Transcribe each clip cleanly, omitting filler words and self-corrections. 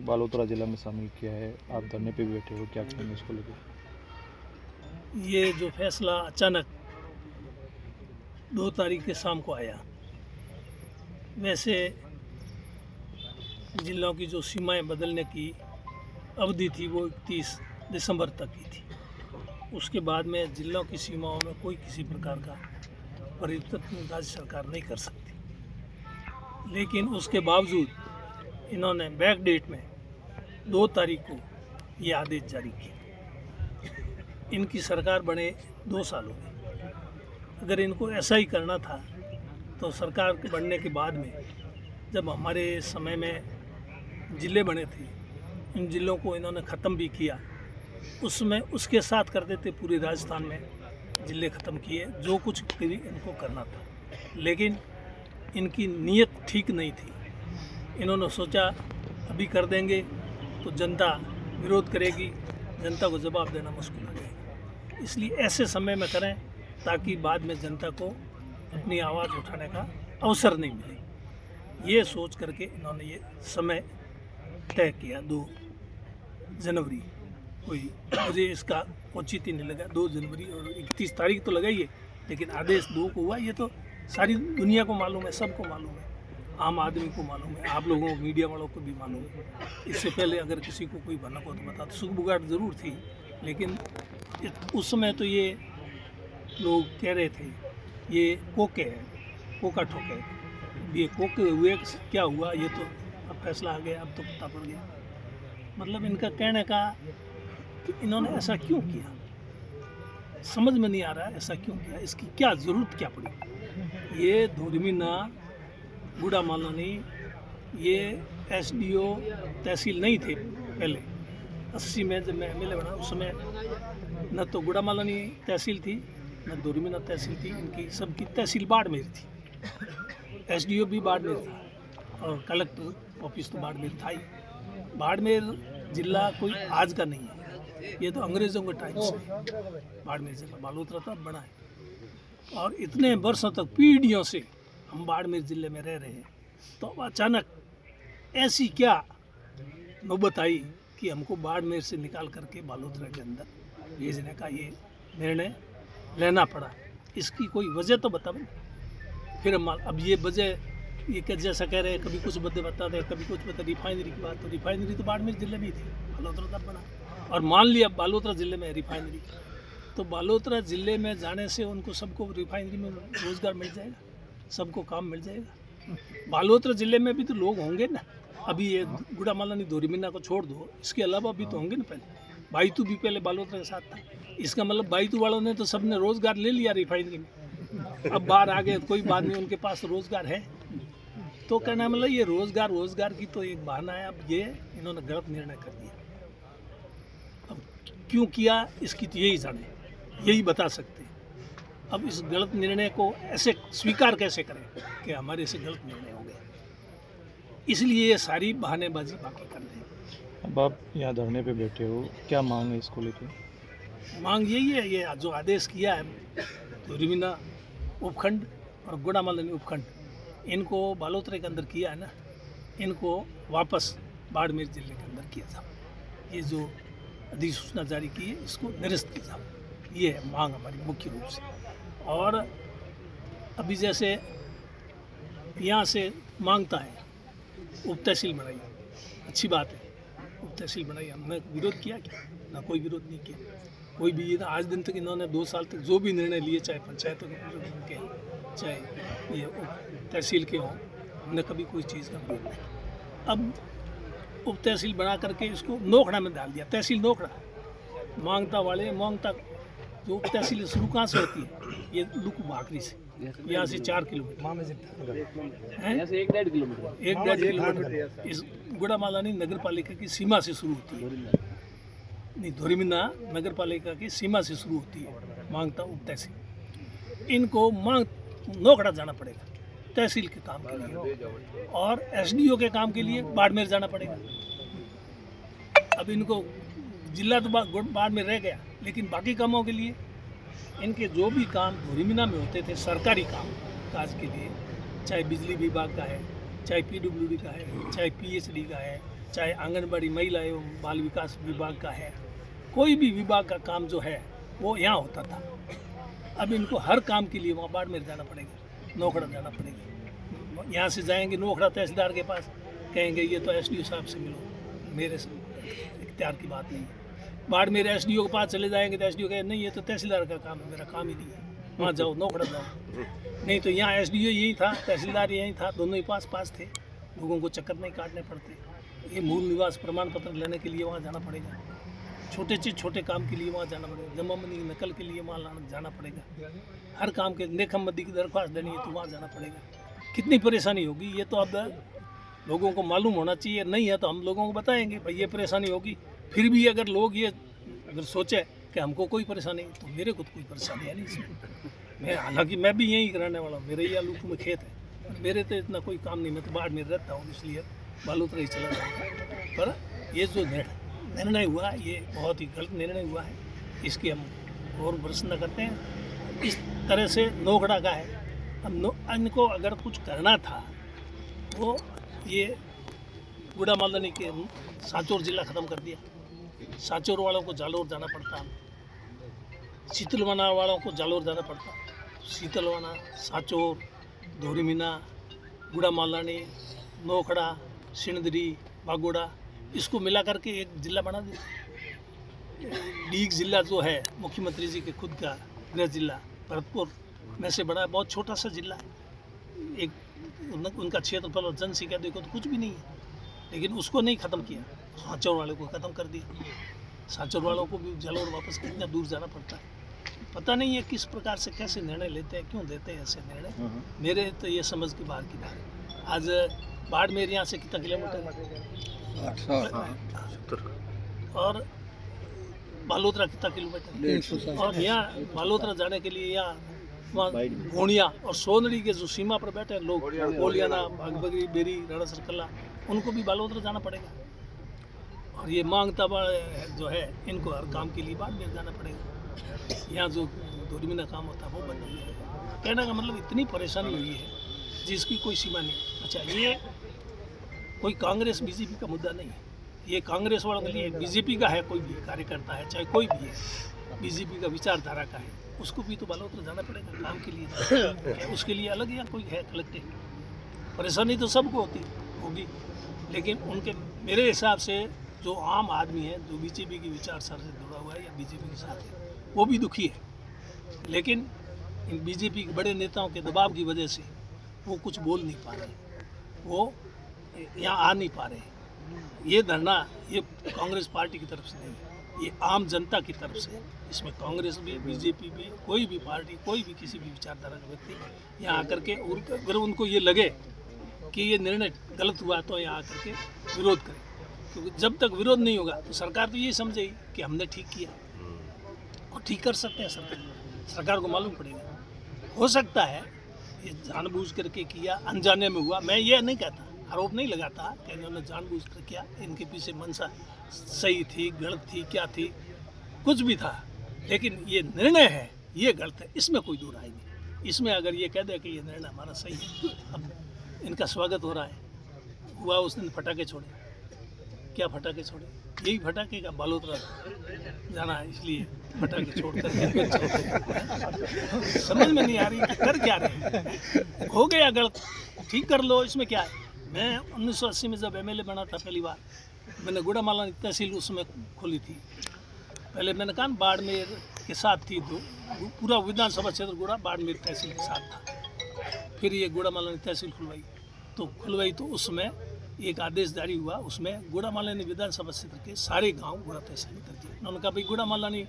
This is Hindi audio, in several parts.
बालोतरा जिला में शामिल किया है, आप धरने पे भी बैठे हो, क्या कहेंगे इसको लेकर? ये जो फैसला अचानक 2 तारीख के शाम को आया, वैसे जिलों की जो सीमाएं बदलने की अवधि थी वो 31 दिसंबर तक की थी। उसके बाद में जिलों की सीमाओं में कोई किसी प्रकार का परिवर्तन राज्य सरकार नहीं कर सकती। लेकिन उसके बावजूद इन्होंने बैक डेट में 2 तारीख को ये आदेश जारी किया। इनकी सरकार बने 2 साल हो गए। अगर इनको ऐसा ही करना था तो सरकार के बनने के बाद में जब हमारे समय में ज़िले बने थे, इन ज़िलों को इन्होंने ख़त्म भी किया। उसमें उसके साथ कर देते पूरे राजस्थान में ज़िले ख़त्म किए, जो कुछ भी इनको करना था। लेकिन इनकी नीयत ठीक नहीं थी। इन्होंने सोचा अभी कर देंगे तो जनता विरोध करेगी, जनता को जवाब देना मुश्किल हो जाएगा। इसलिए ऐसे समय में करें ताकि बाद में जनता को अपनी आवाज़ उठाने का अवसर नहीं मिले। ये सोच करके इन्होंने ये समय तय किया 2 जनवरी। कोई मुझे इसका औचित्य नहीं लगा। 2 जनवरी और 31 तारीख तो लगाई है, लेकिन आदेश 2 को हुआ। ये तो सारी दुनिया को मालूम है, सबको मालूम है, आम आदमी को मालूम है, आप लोगों को, मीडिया वालों को भी मालूम है। इससे पहले अगर किसी को कोई भनक हो तो बता, तो सुगबुगाहट ज़रूर थी, लेकिन उस समय तो ये लोग कह रहे थे ये कोके है, कोका ठोके। ये कोके हुए क्या हुआ, ये तो अब फैसला आ गया, अब तो पता पड़ गया। मतलब इनका कहने का कि इन्होंने ऐसा क्यों किया, समझ में नहीं आ रहा है ऐसा क्यों किया, इसकी क्या ज़रूरत क्या पड़ी। ये धोरीमीना गुड़ामालानी ये एसडीओ तहसील नहीं थे पहले। 80 में जब मैं एमएलए बना उस समय न तो गुड़ामालानी तहसील थी न धोरीमीना तहसील थी। इनकी सबकी तहसील बाड़मेर थी, एसडीओ भी बाड़मेर था और कलेक्टर ऑफिस तो बाड़मेर था ही। बाड़मेर जिला कोई आज का नहीं है, ये तो अंग्रेज़ों के टाइम से बाड़मेर जिला, बालोतरा तो अब बना है। और इतने वर्षों तक पीढ़ियों से हम बाड़मेर ज़िले में रह रहे हैं, तो अचानक ऐसी क्या नौबत आई कि हमको बाड़मेर से निकाल करके बालोतरा के अंदर भेजने का ये निर्णय लेना पड़ा। इसकी कोई वजह तो बताओ। फिर हम अब ये वजह ये क्या जैसा कह रहे हैं, कभी कुछ बदले बताते हैं, कभी कुछ बता। रिफाइनरी की बात, तो रिफाइनरी तो बाड़मेर ज़िले में ही थी, बालोतरा तब बना। और मान लिया बालोतरा ज़िले में रिफाइनरी, तो बालोतरा ज़िले में जाने से उनको सबको रिफाइनरी में रोज़गार मिल जाएगा, सबको काम मिल जाएगा। बालोतरा ज़िले में भी तो लोग होंगे ना। अभी ये गुड़ामालानी धोरीमीना को छोड़ दो, इसके अलावा भी तो होंगे ना। पहले बाईतू भी पहले बालोतरा के साथ था। इसका मतलब बाईतू वालों ने तो सबने रोज़गार ले लिया रिफाइनरी में। अब बाहर आ गए, कोई बात नहीं, उनके पास रोज़गार है। तो कहना मतलब ये रोज़गार की तो एक बहाना है। अब ये इन्होंने गलत निर्णय कर दिया। अब क्यों किया इसकी तो यही जाने, यही बता सकते हैं। अब इस गलत निर्णय को ऐसे स्वीकार कैसे करें कि हमारे से गलत निर्णय हो गया। इसलिए ये सारी बहानेबाजी बाकी कर रहे हैं। अब आप यहाँ धरने पे बैठे हो, क्या मांग है इसको लेकर? मांग यही है, ये जो आदेश किया है धोरीमीना उपखंड और गुड़ामालानी उपखंड, इनको बालोतरा के अंदर किया है ना, इनको वापस बाड़मेर जिले के अंदर किया जाए। ये जो अधिसूचना जारी की है इसको निरस्त किया जाए, ये है मांग हमारी मुख्य रूप से। और अभी जैसे यहाँ से मांगता है उप तहसील बनाई, अच्छी बात है, उप तहसील बनाई, हमने विरोध किया क्या? ना कोई विरोध नहीं किया। कोई भी आज दिन तक इन्होंने 2 साल तक जो भी निर्णय लिए, चाहे पंचायतों के चाहे ये उप तहसील के हों, हमने कभी कोई चीज़ का विरोध नहीं। अब उप तहसील बना करके इसको नोखड़ा में डाल दिया, तहसील नोखड़ा। मांगता वाले मांगता जो उप तहसील शुरू कहाँ से होती है, ये लुकु भाकरी से, यहाँ से 4 किलोमीटर, यहाँ से 1.5 किलोमीटर इस गुड़ामालानी नगर पालिका की सीमा से शुरू होती है। नहीं, धोरीमीना नगर पालिका की सीमा से शुरू होती है मांगता उप तहसील। इनको मांग नोखड़ा जाना पड़ेगा तहसील के काम के लिए, और एसडीओ के काम के लिए बाड़मेर जाना पड़ेगा। अब इनको जिला तो बाड़मेर रह गया, लेकिन बाकी कामों के लिए इनके जो भी काम धोरीमीना में होते थे, सरकारी काम काज के लिए, चाहे बिजली विभाग का है, चाहे पीडब्ल्यूडी का है, चाहे पीएचडी का है, चाहे आंगनबाड़ी महिला एवं बाल विकास विभाग का है, कोई भी विभाग का काम जो है वो यहाँ होता था। अब इनको हर काम के लिए वहाँ बाड़मेर जाना पड़ेगा, नोखड़ा जाना पड़ेगा। यहाँ से जाएंगे नोखड़ा तहसीलदार के पास, कहेंगे ये तो एसडीओ साहब से मिलो, मेरे से इख्तियार की बात नहीं है। बाड़मेर एसडीओ के पास चले जाएंगे तो एसडीओ कहे नहीं ये तो तहसीलदार का काम है, मेरा काम ही नहीं है, वहाँ जाओ नोखड़ा जाओ। नहीं तो यहाँ एसडीओ यही था, तहसीलदार यही था, दोनों ही पास थे, लोगों को चक्कर नहीं काटने पड़ते। ये मूल निवास प्रमाण पत्र लेने के लिए वहाँ जाना पड़ेगा, छोटे काम के लिए वहाँ जाना पड़ेगा, जमाबंदी की नकल के लिए वहाँ जाना पड़ेगा, हर काम के नेकमबंदी की दरख्वास्त देनी है तो वहाँ जाना पड़ेगा। कितनी परेशानी होगी ये तो अब लोगों को मालूम होना चाहिए। नहीं है तो हम लोगों को बताएंगे भाई ये परेशानी होगी। फिर भी अगर लोग ये अगर सोचे कि हमको कोई परेशानी, तो मेरे को तो कोई परेशानी है नहीं इसमें। मैं हालांकि मैं भी यहीं रहने वाला हूँ, मेरे ये आलूकू में खेत है, मेरे तो इतना कोई काम नहीं, मैं तो बाड़मेर रहता हूँ, इसलिए बालोतरा ही चला जाऊँगा। पर ये जो निर्णय हुआ ये बहुत ही गलत निर्णय हुआ है, इसकी हम और भर्त्सना करते हैं। इस तरह से नोखड़ा का है। अब इनको अगर कुछ करना था वो ये गुड़ा मालनी के सांचौर जिला ख़त्म कर दिया। सांचौर वालों को जालोर जाना पड़ता, शीतलवाना वालों को जालोर जाना पड़ता। शीतलवाना, सांचौर, धोरीमीना, गुड़ा मालानी, नोखड़ा, सिणदरी, बागोड़ा, इसको मिला करके एक जिला बना दिया। डीग जिला जो है मुख्यमंत्री जी के खुद का गृह जिला, भरतपुर में से बड़ा, बहुत छोटा सा जिला है। एक उनका क्षेत्रफल और जनसंख्या देखो तो कुछ भी नहीं है, लेकिन उसको नहीं ख़त्म किया, सांचौर वाले को ख़त्म कर दिया। सांचौर वालों को भी जालोर वापस कितना दूर जाना पड़ता है, पता नहीं है किस प्रकार से कैसे निर्णय लेते हैं, क्यों देते हैं ऐसे निर्णय। मेरे तो ये समझ के बाहर की बात है। आज बाड़मेर यहाँ से कितना किलोमीटर और बालोतरा कितना किलोमीटर, और यहाँ बालोतरा जाने के लिए यहाँ वहाँ घोड़िया और सोनड़ी के जो सीमा पर बैठे लोग, कोलियाना, बागबगरी, बेरी, राणा सरकला, उनको भी बालोतरा जाना पड़ेगा। और ये मांगता जो है इनको हर काम के लिए बाड़मेर जाना पड़ेगा। यहाँ जो धोरीमीना काम होता है वो बंद हो जाएगा। कहने का मतलब इतनी परेशानी हुई है जिसकी कोई सीमा नहीं। अच्छा, ये कोई कांग्रेस बीजेपी का मुद्दा नहीं है, ये कांग्रेस वालों के लिए, बीजेपी का है कोई भी कार्यकर्ता है, चाहे कोई भी है, बीजेपी का विचारधारा का है, उसको भी तो बालोतरा जाना पड़ेगा काम के लिए। उसके लिए अलग या कोई है कलेक्टिव, परेशानी तो सबको होगी, लेकिन उनके मेरे हिसाब से जो आम आदमी है, जो बीजेपी की विचारधारा से जुड़ा हुआ है या बीजेपी के साथ है, वो भी दुखी है। लेकिन इन बीजेपी के बड़े नेताओं के दबाव की वजह से वो कुछ बोल नहीं पा रहे, वो यहाँ आ नहीं पा रहे। ये धरना ये कांग्रेस पार्टी की तरफ से नहीं है, ये आम जनता की तरफ से है। इसमें कांग्रेस भी, बीजेपी भी, कोई भी पार्टी, कोई भी किसी भी विचारधारा का व्यक्ति यहाँ आकर के, अगर उनको ये लगे कि ये निर्णय गलत हुआ तो यहाँ आकर के विरोध करें, क्योंकि जब तक विरोध नहीं होगा तो सरकार तो ये समझेगी कि हमने ठीक किया, और ठीक कर सकते हैं सरकार को मालूम पड़ेगा। हो सकता है ये जानबूझ करके किया, अनजाने में हुआ, मैं ये नहीं कहता, आरोप नहीं लगाता कि इन्होंने जानबूझ कर किया, इनके पीछे मंशा सही थी, गलत थी, क्या थी, कुछ भी था, लेकिन ये निर्णय है ये गलत है, इसमें कोई दो राय नहीं। इसमें अगर ये कह दे कि ये निर्णय हमारा सही है, अब इनका स्वागत हो रहा है। हुआ उस दिन फटाके छोड़े, क्या फटाके छोड़े, यही फटाके का बालोतरा जाना है, इसलिए फटाके छोड़ कर समझ में नहीं आ रही कि कर क्या रहे। हो गया गलत, ठीक कर लो, इसमें क्या है। मैं 1980 में जब एमएलए बना था पहली बार, मैंने गुड़ा मालानी तहसील उसमें खोली थी। पहले मैंने कहा बाड़मेर के साथ थी, तो पूरा विधानसभा क्षेत्र गुड़ा बाड़मेर तहसील के साथ था। फिर ये गुड़ा मालानी तहसील खुलवाई तो उसमें एक आदेश जारी हुआ, उसमें गुड़ा मालानी विधानसभा क्षेत्र के सारे गांव गुड़ा तहसील कर दिए। उन्होंने कहा भाई गुड़ा मालानी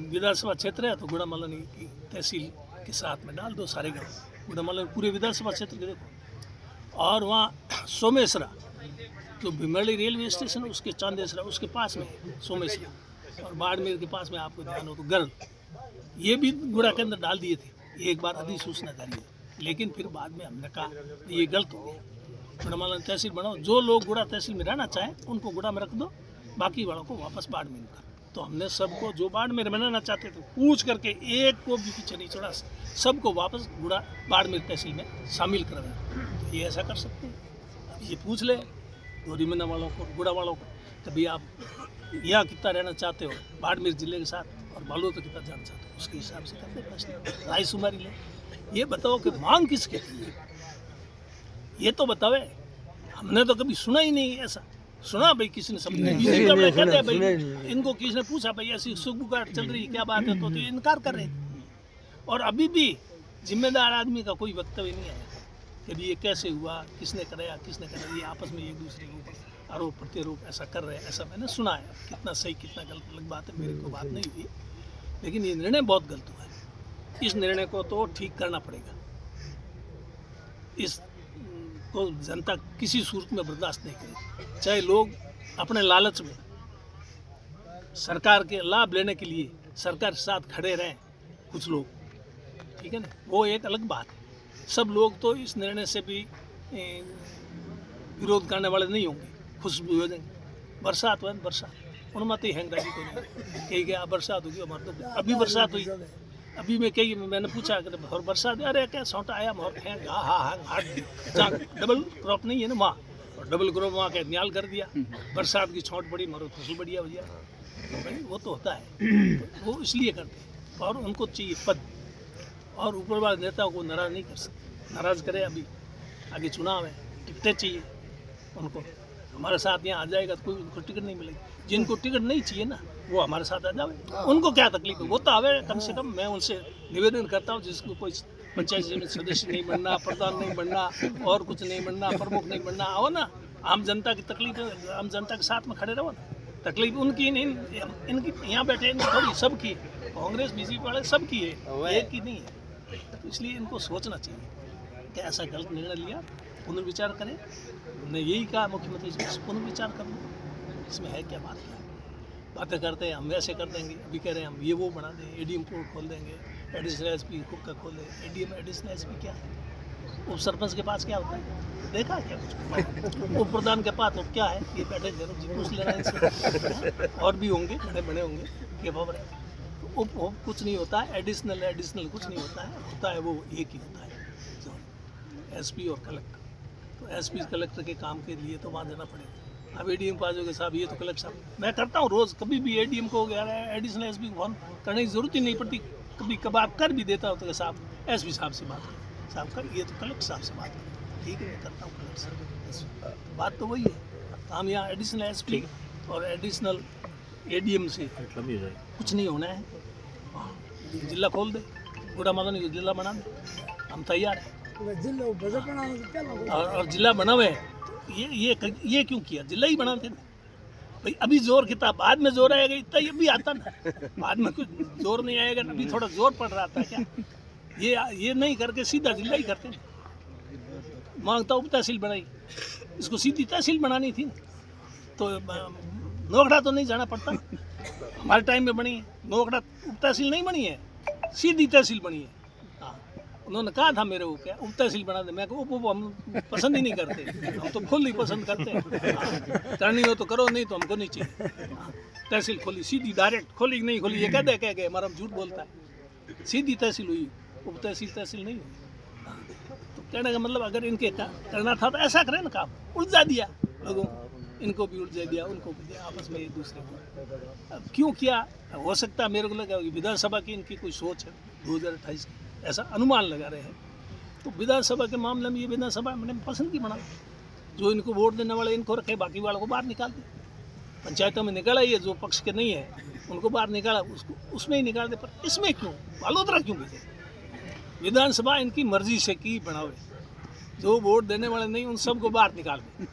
विधानसभा क्षेत्र है तो गुड़ा मालानी की तहसील के साथ में डाल दो सारे गाँव। गुड़ा मालानी पूरे विधानसभा क्षेत्र के देखो, और वहाँ सोमेश्वरा जो भीमरली रेलवे स्टेशन उसके चांदेसरा उसके पास में है सोमेश्वरा, और बाड़मेर के पास में आपको ध्यान हो तो गर्ल, ये भी गुड़ा के अंदर डाल दिए थे। एक बार अधिसूचना जारी है, लेकिन फिर बाद में हमने कहा ये गलत हो गया, गुड़ा मालानी तहसील बनाओ, जो लोग गुड़ा तहसील में रहना चाहें उनको गुड़ा में रख दो, बाकी वालों को वापस बाड़मेर कर। तो हमने सबको जो बाड़मेर रहना चाहते थे पूछ करके एक को भी पीछे नहीं छोड़ा, सबको वापस गुड़ा बाड़मेर तहसील में शामिल करवाया। तो ये ऐसा कर सकते हैं, अब ये पूछ ले धोरी मीना वालों को, गुड़ा वालों को, कभी आप यहाँ कितना रहना चाहते हो बाड़मेर जिले के साथ, और बालोद तो कितना जाना चाहते हो, उसके हिसाब से करते फैसले, रायशुमारी ले। ये बताओ कि मांग किसके लिए, ये तो बतावे। हमने तो कभी सुना ही नहीं ऐसा। सुना भाई किसी ने समझा, कहते हैं भाई इनको किसी ने पूछा भाई ऐसी सुगबुगाहट चल रही है क्या बात है, तो ये इनकार कर रहे थे। और अभी भी जिम्मेदार आदमी का कोई वक्तव्य नहीं आया कि ये कैसे हुआ, किसने कराया, किसने कराया। ये आपस में एक दूसरे के ऊपर आरोप प्रत्यारोप ऐसा कर रहे हैं, ऐसा मैंने सुना है। कितना सही कितना गलत अलग बात है, मेरे को बात नहीं हुई, लेकिन ये निर्णय बहुत गलत हुआ है। इस निर्णय को तो ठीक करना पड़ेगा। इस को जनता किसी सूरत में बर्दाश्त नहीं करेगी। चाहे लोग अपने लालच में सरकार के लाभ लेने के लिए सरकार के साथ खड़े रहें, कुछ लोग, ठीक है ना, वो एक अलग बात है। सब लोग तो इस निर्णय से भी विरोध करने वाले नहीं होंगे, खुश भी हो जाएंगे। बरसात हुआ, बरसात उनमें तो हैंगराजी को नहीं कही गया बरसात होगी, हमारे तो अभी बरसात हुई। अभी मैं कही, मैंने पूछा और बरसात, अरे क्या सौटा आया मोर डबल क्रॉप नहीं है ना वहाँ, और डबल क्रॉप वहाँ के न्याल कर दिया, बरसात की छौट पड़ी, मारो फसल बढ़िया भैया। तो भाई वो तो होता है, वो इसलिए करते हैं, और उनको चाहिए पद, और ऊपर वाले नेताओं को नाराज़ नहीं कर सकते। नाराज़ करे, अभी आगे चुनाव है, टिकटें चाहिए उनको। हमारे साथ यहाँ आ जाएगा तो कोई उनको टिकट नहीं मिलेगी। जिनको टिकट नहीं चाहिए ना, वो हमारे साथ आ जाए, उनको क्या तकलीफ है, वो तो आवे कम से कम। मैं उनसे निवेदन करता हूँ, जिसको कोई पंचायत समिति सदस्य नहीं बनना, प्रधान नहीं बनना, और कुछ नहीं बनना, प्रमुख नहीं बनना, आओ ना, आम जनता की तकलीफ है, आम जनता के साथ में खड़े रहो ना। तकलीफ उनकी नहीं, इनकी यहाँ बैठे इनकी थोड़ी, सबकी, कांग्रेस बीजेपी वाले सबकी है, एक की नहीं है। तो इसलिए इनको सोचना चाहिए कि ऐसा गलत निर्णय लिया, पुनर्विचार करें। हमने यही कहा मुख्यमंत्री से, पुनर्विचार कर लो, इसमें है क्या बात है। बातें करते हैं, हम वैसे कर देंगे, अभी कह रहे हैं हम ये वो बना दें, एडीएम कोर्ट खोल देंगे, एडिशनल एसपी खुद का खोल दें। एडीएम एडिशनल एसपी क्या है, उप सरपंच के पास क्या होता है, देखा है क्या कुछ? उप प्रधान के पास क्या है, ये बैठे जरूर जी पूछ लेना इनसे, और भी होंगे, बड़े बड़े होंगे, ये खबर है। उप कुछ नहीं होता है, एडिशनल कुछ नहीं होता है, होता है वो एक ही होता है, एसपी और कलेक्टर। तो एसपी कलेक्टर के काम के लिए तो वहाँ देना पड़ेगा। अब एडीएम पास हो गए साहब, ये तो कलेक्टर साहब, मैं करता हूँ रोज़, कभी भी एडीएम को गया है, एडिशनल एसपी को फोन करने की जरूरत ही नहीं पड़ती, कभी कभार कर भी देता हूँ तो साहब एसपी साहब से बात करें, साहब का ये तो कलेक्टर साहब से बात करें, ठीक है, मैं करता हूँ कलेक्टर साहब, बात तो वही है। हम यहाँ एडिशनल एसपी और एडिशनल एडीएम से कुछ नहीं होना है, जिला खोल दे, गुड़ा मदन को जिला बना दे, हम तैयार हैं। और जिला बना हुए ये क्यों किया, जिला ही बनाते ना भाई। अभी जोर कितना, बाद में जोर आएगा, इतना ये भी आता ना, बाद में कुछ जोर नहीं आएगा, अभी थोड़ा जोर पड़ रहा था क्या, ये नहीं करके सीधा जिला ही करते ना। मांगता उप तहसील बनाई, इसको सीधी तहसील बनानी थी, तो नोखड़ा तो नहीं जाना पड़ता। हमारे टाइम में बनी है नोखड़ा, उप तहसील नहीं बनी है, सीधी तहसील बनी है। हाँ, उन्होंने कहा था मेरे को क्या उप तहसील बना दे, मैं उप हम पसंद ही नहीं करते, हम तो फुल ही पसंद करते हैं। करनी हो तो करो, नहीं तो हमको नहीं चाहिए। तहसील खोली, सीधी डायरेक्ट खोली, नहीं खोली ये कह गए, हमारा झूठ बोलता है। सीधी तहसील हुई, उप तहसील नहीं हुई। तो कहने का मतलब अगर इनके करना था तो ऐसा करें ना, काम उलझा दिया लोगों, इनको भी उलझा दिया, उनको भी दिया, आपस में एक दूसरे को। अब क्यों किया, हो सकता है मेरे को लगा विधानसभा की इनकी कोई सोच है 2028 की, ऐसा अनुमान लगा रहे हैं। तो विधानसभा के मामले में ये विधानसभा मैंने पसंद की बना, जो इनको वोट देने वाले इनको रखे, बाकी वालों को बाहर निकाल दे। पंचायतों में निकाला, ये जो पक्ष के नहीं है उनको बाहर निकाला, उसको उसमें ही निकाल दे। पर इसमें क्यों बालोतरा क्यों भेजे? विधानसभा इनकी मर्जी से की बनावे, जो वोट देने वाले नहीं उन सबको बाहर निकाल दे,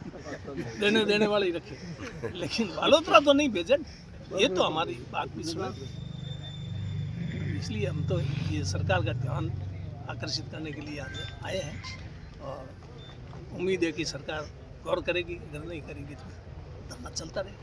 देने वाले ही रखे, लेकिन बालोतरा तो नहीं भेजे। ये तो हमारी बात भी सुना, इसलिए हम तो ये सरकार का ध्यान आकर्षित करने के लिए आज आए हैं, और उम्मीद है कि सरकार गौर करेगी, अगर नहीं करेगी तो धरना चलता रहेगा।